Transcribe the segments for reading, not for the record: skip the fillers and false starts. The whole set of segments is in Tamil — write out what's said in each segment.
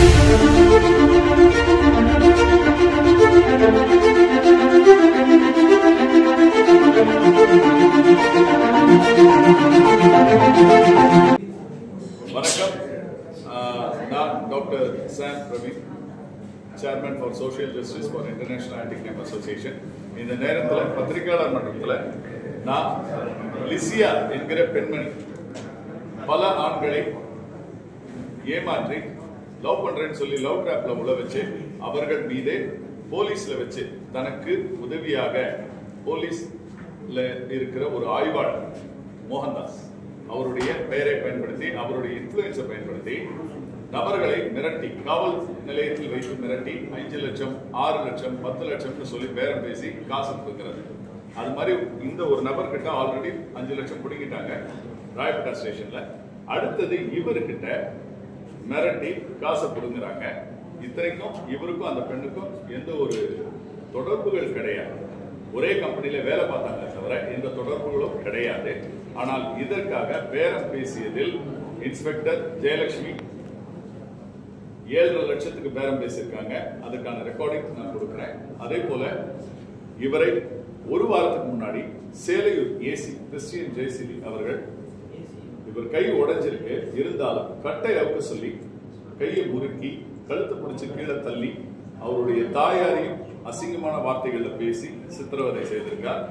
வணக்கம். நான் doctor Sam Praveen, chairman for social justice for international anti crime association. இந்த நேரத்தில் பத்திரிகையாளர் மன்றத்தில் நான் லிசியா என்கிற பெண்மணி பல ஆண்களை ஏமாற்றி லவ் பண்றேன்னு சொல்லி லவ் ட்ராப்ல உள்ள வச்சு அவர்கள் மீதே போலீஸ்ல வச்சு தனக்கு உதவியாக போலீஸ்ல இருக்கிற ஒரு ஆய்வாளர் மோகன்தாஸ் அவருடைய பெயரை பயன்படுத்தி அவருடைய இன்ஃப்ளூயன்ஸை பயன்படுத்தி நபர்களை மிரட்டி காவல் நிலையத்தில் வைத்து மிரட்டி 5 லட்சம் 6 லட்சம் 10 லட்சம்னு சொல்லி பேரம் பேசி காசு கொடுக்கிறது. அது மாதிரி இந்த ஒரு நபர்கிட்ட ஆல்ரெடி 5 லட்சம் பிடிக்கிட்டாங்க ராயப்பேட்டா ஸ்டேஷன்ல. அடுத்தது இவர்கிட்ட மிரட்டி காசை கொடுங்குறாங்க. இத்தனைக்கும் இவருக்கும் அந்த பெண்ணுக்கும் எந்த ஒரு தொடர்புகள் கிடையாது. ஒரே கம்பெனியில வேலை பார்த்தாங்க தவிர எந்த தொடர்புகளும் கிடையாது. ஆனால் இதற்காக பேரம் பேசியதில் இன்ஸ்பெக்டர் ஜெயலட்சுமி 7.5 லட்சத்துக்கு பேரம் பேசியிருக்காங்க. அதுக்கான ரெக்கார்டிங் நான் கொடுக்கிறேன். அதே போல இவரை ஒரு வாரத்துக்கு முன்னாடி சேலையூர் ஏசி கிறிஸ்டியன் ஜெயசிலி அவர்கள் இவர் கை உடைஞ்சிருக்கு இருந்தாலும் கட்டை அவுக்க சொல்லி கையை முறுக்கி கழுத்து பிடிச்சு கீழே தள்ளி அவருடைய தாயாரையும் அசிங்கமான வார்த்தைகள்ல பேசி சித்திரவதை செய்திருக்கார்.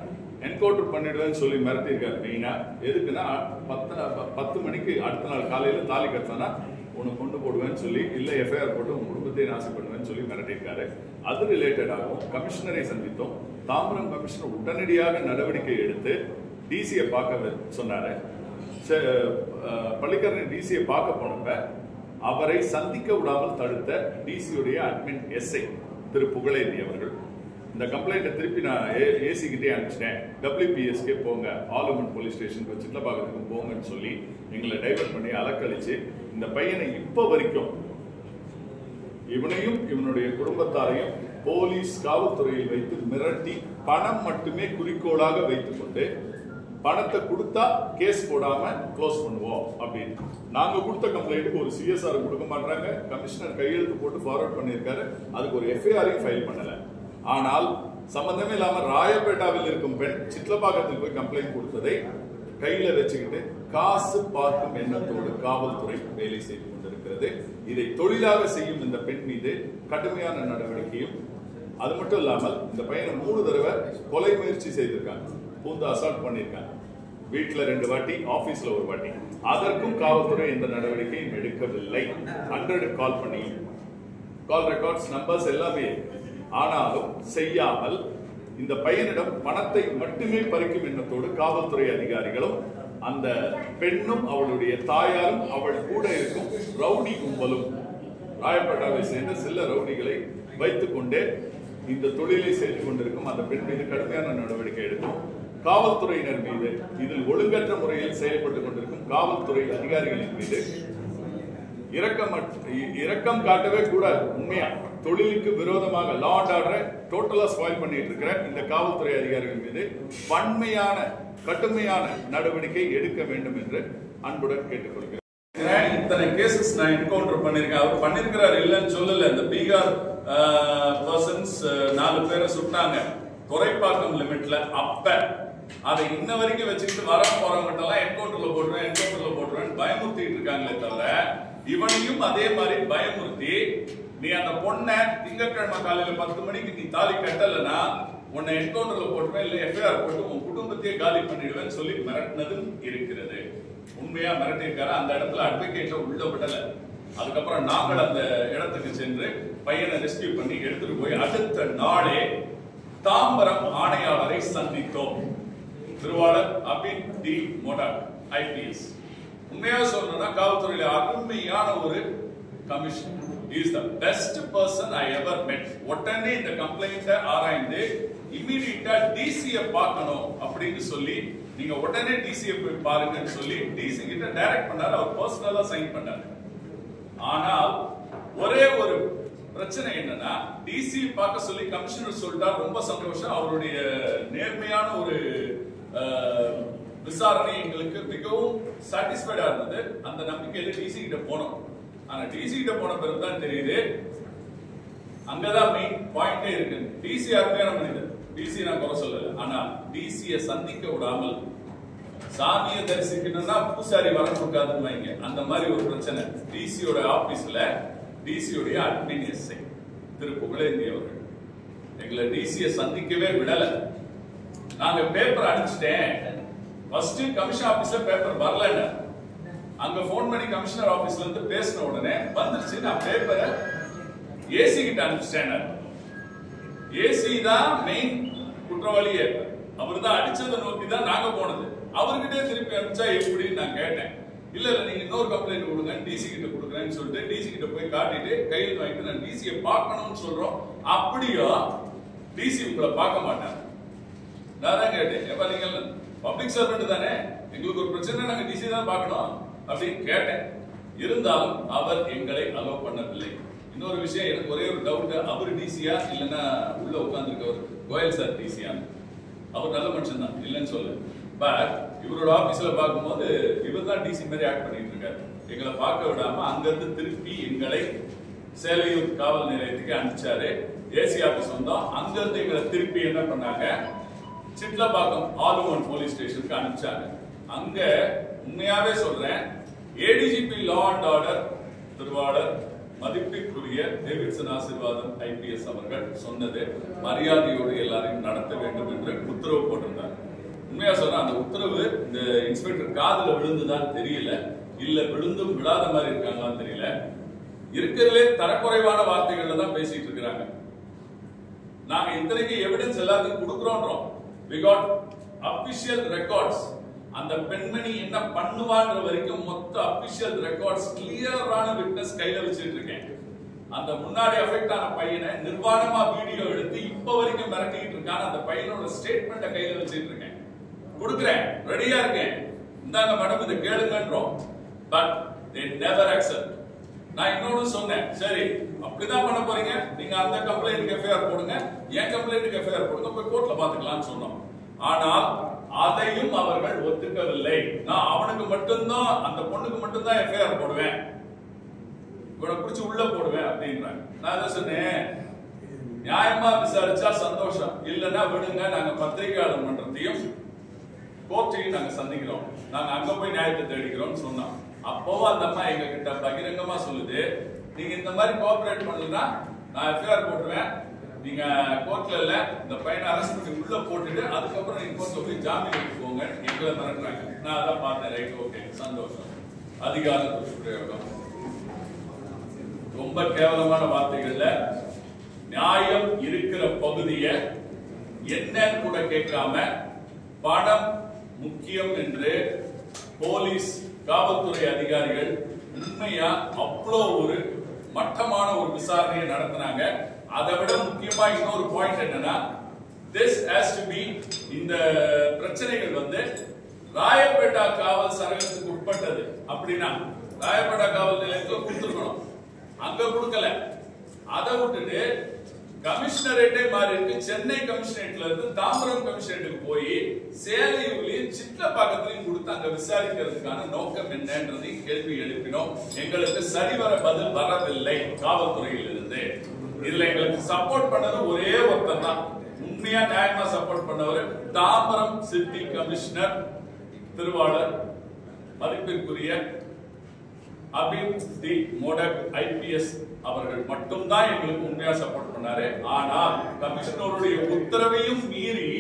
என்கவுண்டர் பண்ணிடுவேன்னு சொல்லி மிரட்டியிருக்காரு. மெயினா எதுக்குன்னா 10 மணிக்கு அடுத்த நாள் காலையில தாலி கட்டினா உன்னை கொண்டு போடுவேன்னு சொல்லி இல்ல எஃப்ஐஆர் போட்டு உன் குடும்பத்தை நாசம் பண்ணுவேன்னு சொல்லி மிரட்டியிருக்காரு. அது ரிலேட்டடாகவும் கமிஷனரை சந்தித்தோம். தாம்பரம் கமிஷனர் உடனடியாக நடவடிக்கை எடுத்து டிசியை பார்க்க சொன்னாரு. பள்ளிக்கரணை டிசியை பார்க்க போனப்ப அவரை சந்திக்க விடாமல் தடுத்த டிசியுடைய அட்மின் எஸ்ஐ திரு புகழேந்தி அவர்கள் இந்த கம்ப்ளைண்ட்டை திருப்பி நான் ஏசி கிட்டே அனுப்பிச்சிட்டேன். WPSK போங்க, ஆலுமன் போலீஸ் ஸ்டேஷனுக்கு சிட்லபாக்கத்துக்கு போங்கன்னு சொல்லி எங்களை டைவர்ட் பண்ணி அலக்கழிச்சு இந்த பையனை இப்ப வரைக்கும் இவனையும் இவனுடைய குடும்பத்தாரையும் போலீஸ் காவல்துறையில் வைத்து மிரட்டி பணம் மட்டுமே குறிக்கோளாக வைத்துக் கொண்டு பணத்தை கொடுத்தா கேஸ் போடாம க்ளோஸ் பண்ணுவோம் அப்படின்னு நாங்க கொடுத்த கம்ப்ளைண்ட்டுக்கு ஒரு CSR கொடுக்க மாட்டாங்க. கமிஷனர் கையெழுத்து போட்டு ஃபார்வர்ட் பண்ணியிருக்காரு. அதுக்கு ஒரு FIR ஃபைல் பண்ணல. ஆனால் சம்பந்தமே இல்லாம ராயப்பேட்டாவில் இருக்கும் பெண் சிட்லபாக்கத்தில் போய் கம்ப்ளைண்ட் கொடுத்ததை கையில வச்சுக்கிட்டு காசு பார்க்கும் எண்ணத்தோடு காவல்துறை வேலை செய்து கொண்டிருக்கிறது. இதை தொழிலாக செய்யும் இந்த பெண் மீது கடுமையான நடவடிக்கையும், அது மட்டும் இல்லாமல் இந்த பையனை 3 தடவை கொலை முயற்சி செய்திருக்காங்க. பூந்து அசால்ட் பண்ணிருக்காங்க. வீட்டுல 2 வாட்டி, ஆபீஸ்ல 1 வாட்டி. அதற்கும் காவல்துறை எந்த நடவடிக்கையும் எடுக்கவில்லை. 100 கால் பண்ணி கால் ரெக்கார்ட்ஸ் நம்பர்ஸ் எல்லாமே ஆனாலும் செய்யாமல் இந்த பையனிடம் பணத்தை மட்டுமே பறிக்கும் எண்ணத்தோடு காவல்துறை அதிகாரிகளும் அந்த பெண்ணும் அவளுடைய தாயாரும் அவள் கூட இருக்கும் ரவுடி கும்பலும் ராயப்பேட்டாவை சேர்ந்த சில ரவுடிகளை வைத்துக் கொண்டே இந்த தொழிலை செய்து கொண்டிருக்கும் அந்த பெண் மீது கடுமையான நடவடிக்கை எடுக்கும். காவல்துறையினர் மீது, இதில் ஒழுங்கற்ற முறையில் செயல்பட்டுக் கொண்டிருக்கும் காவல்துறை அதிகாரிகளின் மீது இரக்கம் காட்டவே கூடாது. உண்மையா தொழிலுக்கு விரோதமாக லா அண்ட் ஆர்டரை டோட்டலா ஸ்பாயில் பண்ணிட்டு இருக்கிற இந்த காவல்துறை அதிகாரிகள் மீது வன்மையான கடுமையான நடவடிக்கை எடுக்க வேண்டும் என்று அன்புடன் கேட்டுக்கொள்கிறேன். இத்தனை கேசஸ் நான் என்கவுண்டர் பண்ணிருக்கேன். அவர் பண்ணிருக்கிறார் இல்லன்னு சொல்லல. இந்த பீகார் பர்சன்ஸ் 4 பேரை சுட்டாங்க துறைப்பாக்கம் லிமிட்ல. அப்ப அதை இன்ன வரைக்கும் வச்சுக்கிட்டு வர போறவங்க எல்லாம் என்கவுண்டர்ல போட்டுருவேன் பயமுறுத்திட்டு இருக்காங்களே தவிர இவனையும் அதே மாதிரி பயமுறுத்தி நீ அந்த பொண்ணை திங்கட்கிழமை காலையில 10 மணிக்கு நீ தாலி கட்டலன்னா உன்னை என்கவுண்டர்ல போட்டுருவேன், இல்ல FIR போட்டு உன் குடும்பத்தையே காலி பண்ணிடுவேன்னு சொல்லி மிரட்டினதும் இருக்கிறது. உண்மையா மிரட்டியிருக்காரு. அந்த இடத்துல அட்வொகேட்ல உள்ள விடல. அதுக்கப்புறம் நாங்கள் அந்த இடத்துக்கு சென்று பையனை ரெஸ்கியூ பண்ணி எடுத்துட்டு போய் அடுத்த நாளே தாம்பரம் ஆணையாளரை சந்தித்தோம். திருவாளர் அபின் டி மோடாக் IPS. உண்மையா சொல்லணும்னா காவல்துறையில அருமையான ஒரு commission. He is the best person I ever met. உடனே இந்த கம்ப்ளைண்ட்டை ஆராய்ந்து இமிடியேட்டா டிசியை பார்க்கணும் அப்படின்னு சொல்லி நீங்க உடனே டிசியை போய் பாருங்கன்னு சொல்லி டிசி கிட்ட டைரக்ட் பண்ணாரு. அவர் பர்சனலா சைன் பண்ணாரு. ஆனால் ஒரே ஒரு பிரச்சனை என்னன்னா டிசி பார்க்க சொல்லி கமிஷனர் சொல்லிட்டா ரொம்ப சந்தோஷம். அவருடைய நேர்மையான ஒரு விசாரணை எங்களுக்கு மிகவும் சாட்டிஸ்ஃபைடா இருந்தது. அந்த நம்பிக்கையில டிசி கிட்ட போனோம். ஆனா டிசி கிட்ட போன பிறகு தான் தெரியுது அங்கதான் மெயின் பாயிண்டே இருக்கு. டிசி அருமையான மனிதர், டிசி நான் குறை சொல்லல. ஆனா டிசியை சந்திக்க விடாமல் சாமியை தரிசிக்கணும்னா பூசாரி வர கொடுக்காதுன்னு வைங்க, அந்த மாதிரி ஒரு பிரச்சனை. டிசியோட ஆபீஸ்ல டிசியோடைய அட்மின் எஸ்ஐ திரு புகழேந்தி அவர்கள் எங்களை டிசியை சந்திக்கவே விடல. நாங்க பேப்பர் அனுப்பிச்சிட்டேன், ஃபர்ஸ்ட் கமிஷன் ஆபீஸ்ல பேப்பர் வரல, அங்க போன் பண்ணி கமிஷனர் ஆபீஸ்ல இருந்து பேசின உடனே வந்துருச்சு. நான் பேப்பரை ஏசி கிட்ட அனுப்பிச்சிட்டேன். ஏசி தான் மெயின் குற்றவாளியே, அவர் தான் அடிச்சதை நோக்கி தான் நாங்க போனது. அவர்கிட்டே திருப்பி அனுப்பிச்சா எப்படின்னு நான் கேட்டேன். இல்ல நீங்க இன்னொரு கம்ப்ளைண்ட் கொடுங்க, டிசி கிட்ட கொடுக்குறேன்னு சொல்லிட்டு டிசி கிட்ட போய் காட்டிட்டு கையில் வாங்கிட்டு நான் டிசியை பார்க்கணும்னு சொல்றோம். அப்படியோ டிசி உங்களை பார்க்க மாட்டாங்க. நான் தான் கேட்டேன், எப்ப நீங்க பப்ளிக் சர்வெண்ட் தானே, எங்களுக்கு ஒரு பிரச்சனை, நாங்க டிசி தான் பார்க்கணும் அப்படின்னு கேட்டேன். இருந்தாலும் அவர் எங்களை அலோவ் பண்ணவில்லை. இன்னொரு விஷயம், எனக்கு ஒரே ஒரு டவுட், அவர் டிசியா இல்லைன்னா உள்ள உட்கார்ந்துருக்கவர் கோயல் சார் டிசியா? அவர் நல்ல மனுஷன் தான், இல்லைன்னு சொல்ல. பட் இவரோட ஆபீஸ்ல பார்க்கும்போது இவர் தான் டிசி மாதிரி ஆக்ட் பண்ணிட்டு இருக்காரு. எங்களை பார்க்க விடாம அங்கிருந்து திருப்பி எங்களை சேலையூர் காவல் நிலையத்துக்கு அனுப்பிச்சாரு. ஏசி ஆபீஸ் வந்தோம், அங்கிருந்து எங்களை திருப்பி என்ன பண்ணாங்க, சிட்லப்பாக்கம் ஆலுமன் போலீஸ் ஸ்டேஷனுக்கு அனுப்பிச்சாங்க. அங்க உண்மையாவே சொல்றேன், ஏடிஜிபி லா அண்ட் ஆர்டர் திருவாளர் மதிப்பிற்குரிய டேவிட்சன் ஆசீர்வாதம் ஐபிஎஸ் அவர்கள் சொன்னது மரியாதையோடு எல்லாரையும் நடத்த வேண்டும் என்று உத்தரவு போட்டிருந்தார். உண்மையா சொல்ற அந்த உத்தரவு இந்த இன்ஸ்பெக்டர் காதுல விழுந்துதான் தெரியல, இல்ல விழுந்தும் விழாத மாதிரி இருக்காங்களான்னு தெரியல. இருக்கிறதுலே தரக்குறைவான வார்த்தைகள்ல தான் பேசிட்டு இருக்கிறாங்க. நாங்க இத்தனைக்கு எவிடன்ஸ் எல்லாத்தையும் கொடுக்கிறோம். we got official records. அந்த பெண்மணி என்ன பண்ணுவான்ற வரைக்கும் மொத்த அபிஷியல் ரெக்கார்ட்ஸ் கிளியரான விட்னஸ் கையில வச்சிட்டு இருக்கேன். அந்த முன்னாடி அஃபெக்ட் ஆன பையனை நிர்வாணமா வீடியோ எடுத்து இப்ப வரைக்கும் மிரட்டிட்டு இருக்காங்க. அந்த பையனோட ஸ்டேட்மெண்ட்டை கையில வச்சிட்டு இருக்கேன், கொடுக்குறேன், ரெடியா இருக்கேன், இந்தாங்க மேடம் இதை கேளுங்கன்றோம். But they never accept. நான் இன்னொன்னு சொன்னேன், சரி அப்படிதான் பண்ண போறீங்க, நீங்க அந்த கம்ப்ளைண்ட்க்கு எஃப்ஐஆர் போடுங்க, என் கம்ப்ளைண்ட்க்கு எஃப்ஐஆர் போடுங்க, போய் கோர்ட்ல பாத்துக்கலாம்னு சொன்னோம். ஆனால் அதையும் அவர்கள் ஒத்துக்கவில்லை. நான் அவனுக்கு மட்டும்தான், அந்த பொண்ணுக்கு மட்டும்தான் எஃப்ஐஆர் போடுவேன், இவனை பிடிச்சி உள்ள போடுவேன் அப்படின்றாங்க. நான் என்ன சொன்னேன், நியாயமா விசாரிச்சா சந்தோஷம், இல்லைன்னா விடுங்க, நாங்க பத்திரிகையாளர் மன்றத்தையும் கோர்ட்டையும் நாங்க சந்திக்கிறோம், நாங்க அங்க போய் நியாயத்தை தேடிக்கிறோம் சொன்னோம். அப்போவும் அந்த அம்மா எங்க கிட்ட பகிரங்கமா சொல்லுது, நீங்க இந்த மாதிரி கோஆபரேட் பண்ணலன்னா நான் எஃப்ஐஆர் போட்டுருவேன், நீங்க கோர்ட்ல இல்ல இந்த பையனை அரெஸ்ட் பண்ணி உள்ள போட்டுட்டு அதுக்கப்புறம் நீங்க கோர்ட்ல போய் ஜாமீன் எடுத்துக்கோங்க எங்களை மிரட்டுறாங்க. நான் அதான் பார்த்தேன், ரைட் ஓகே சந்தோஷம். அதிகார துஷ்பிரயோகம், ரொம்ப கேவலமான வார்த்தைகள்ல நியாயம் இருக்கிற பகுதியை என்னன்னு கூட கேட்காம பணம் முக்கியம் என்று போலீஸ் காவல்துறை அதிகாரிகள் உண்மையா அவ்வளோ ஒரு மட்டமான ஒரு விசாரணையை நடத்தினாங்க. அதை விட முக்கியமா இன்னொரு பாயிண்ட் என்னன்னா, this has to be, இந்த பிரச்சனைகள் வந்து ராயப்பேட்டா காவல் சரகத்துக்கு உட்பட்டது அப்படின்னா ராயப்பேட்டா காவல் நிலையத்துல கொடுத்துருக்கணும், அங்க கொடுக்கல. அதை விட்டுட்டு கமிஷனரேட்டே மாறி இருக்கு. சென்னை கமிஷனரேட்ல இருந்து தாம்பரம் கமிஷனரேட்டுக்கு போய் சேலையூர்லயும் சிட்லப்பாக்கத்திலையும் கொடுத்து அங்க விசாரிக்கிறதுக்கான நோக்கம் என்னன்றதையும் கேள்வி எழுப்பினோம். எங்களுக்கு சரிவர பதில் வரவில்லை காவல்துறையில் இருந்து. இதுல எங்களுக்கு சப்போர்ட் பண்ணது ஒரே ஒருத்தர் தான், உண்மையா நியாயமா சப்போர்ட் பண்ணவர் தாம்பரம் சிட்டி கமிஷனர் திருவாளர் மதிப்பிற்குரிய அபித் தி மோடக் ஐபிஎஸ் அவர்கள் மட்டும்தான் எங்களுக்கு உண்மையா சப்போர்ட் பண்ணாரு. ஆனால் கமிஷனருடைய உத்தரவையும் மீறி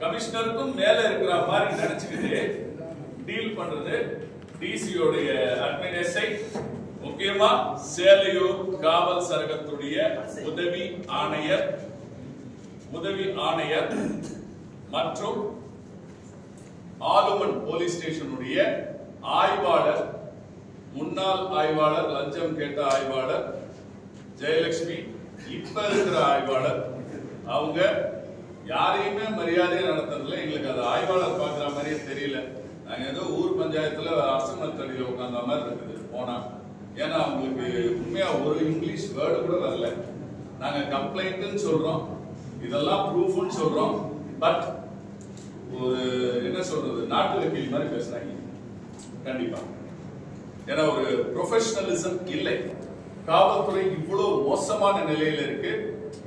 கமிஷனருக்கும் மேல இருக்கிற மாதிரி நினைச்சுக்கிட்டு டீல் பண்றது டிசியோடைய அட்மின் எஸ்ஐ, முக்கியமா சேலையூர் காவல் சரகத்துடைய உதவி ஆணையர் மற்றும் ஆலுமன் போலீஸ் ஸ்டேஷனுடைய ஆய்வாளர், முன்னாள் ஆய்வாளர், லஞ்சம் கேட்ட ஆய்வாளர் ஜெயலட்சுமி, இப்ப இருக்கிற ஆய்வாளர், அவங்க யாரையுமே மரியாதையா நடத்துறதுல எங்களுக்கு அது ஆய்வாளர் பாக்குற மாதிரியே தெரியல. நாங்க ஏதோ ஊர் பஞ்சாயத்துல அரசமர் தடியில உட்கார்ந்த மாதிரி இருக்குது போனா. ஏன்னா அவங்களுக்கு உண்மையா ஒரு இங்கிலீஷ் வேர்டு கூட வரல. நாங்க கம்ப்ளைண்ட்னு சொல்றோம், இதெல்லாம் ப்ரூஃப்னு சொல்றோம், பட் ஒரு என்ன சொல்றது நாட்டு வக்கீல் மாதிரி பேசுறாங்க. கண்டிப்பா ஏன்னா ஒரு ப்ரொஃபஷனலிசம் இல்லை. காவல்துறை இவ்வளவு மோசமான நிலையில இருக்கு.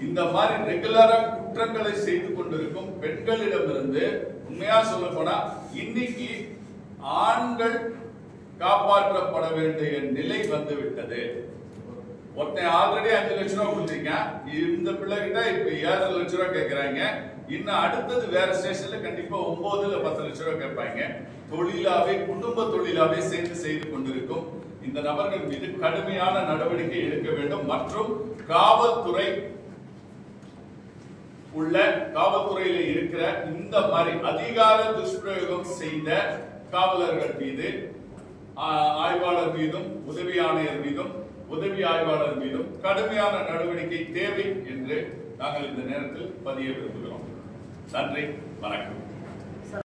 இந்த மாதிரி ரெகுலரா குற்றங்களை செய்து கொண்டிருக்கும் பெண்களிடமிருந்து உண்மையா சொல்ல போனா இன்னைக்கு ஆண்கள் காப்பாற்றப்பட வேண்டிய நிலை வந்துவிட்டது. ஒருத்தன் ஆல்ரெடி 5 லட்சம் ரூபாய் கொடுத்திருக்கேன், இந்த பிள்ளை கிட்ட இப்ப 7 லட்சம் ரூபாய் கேட்கிறாங்க. இன்னும் அடுத்தது வேற ஸ்டேஷன்ல கண்டிப்பா 9 இல்ல 10 லட்சம் ரூபாய் கேட்பாங்க. தொழிலாவே குடும்ப தொழிலாவே சேர்ந்து செய்து கொண்டிருக்கும் இந்த நபர்கள் மீது கடுமையான நடவடிக்கை எடுக்க வேண்டும். மற்றும் காவல்துறையில இருக்கிற இந்த மாதிரி அதிகார துஷ்பிரயோகம் செய்த காவலர்கள் மீது, ஆய்வாளர் மீதும், உதவி ஆணையர் மீதும், உதவி ஆய்வாளர் மீதும் கடுமையான நடவடிக்கை தேவை என்று நாங்கள் இந்த நேரத்தில் பதிய விரும்புகிறோம். நன்றி, வணக்கம்.